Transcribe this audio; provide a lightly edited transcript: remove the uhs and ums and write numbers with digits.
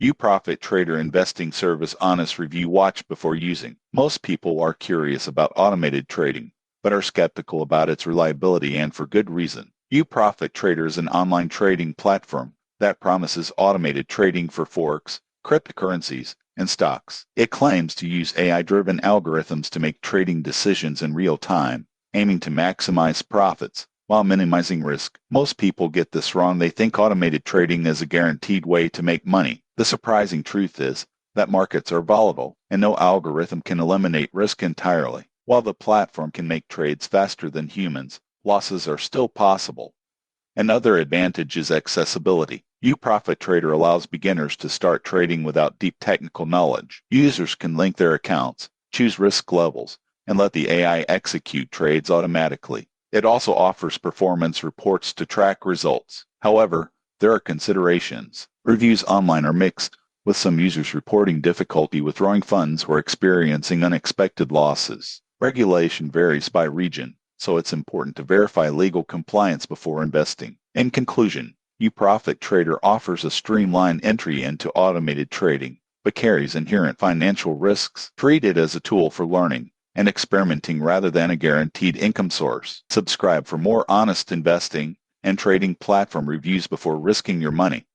UProfit Trader investing service honest review watch before using. Most people are curious about automated trading, but are skeptical about its reliability and for good reason. UProfit Trader is an online trading platform that promises automated trading for forex, cryptocurrencies, and stocks. It claims to use AI-driven algorithms to make trading decisions in real time, aiming to maximize profits while minimizing risk. Most people get this wrong. They think automated trading is a guaranteed way to make money. The surprising truth is that markets are volatile, and no algorithm can eliminate risk entirely. While the platform can make trades faster than humans, losses are still possible. Another advantage is accessibility. UProfit Trader allows beginners to start trading without deep technical knowledge. Users can link their accounts, choose risk levels, and let the AI execute trades automatically. It also offers performance reports to track results. However, there are considerations. Reviews online are mixed, with some users reporting difficulty withdrawing funds or experiencing unexpected losses. Regulation varies by region, so it's important to verify legal compliance before investing. In conclusion, UProfit Trader offers a streamlined entry into automated trading, but carries inherent financial risks. Treat it as a tool for learning and experimenting rather than a guaranteed income source. Subscribe for more honest investing and trading platform reviews before risking your money.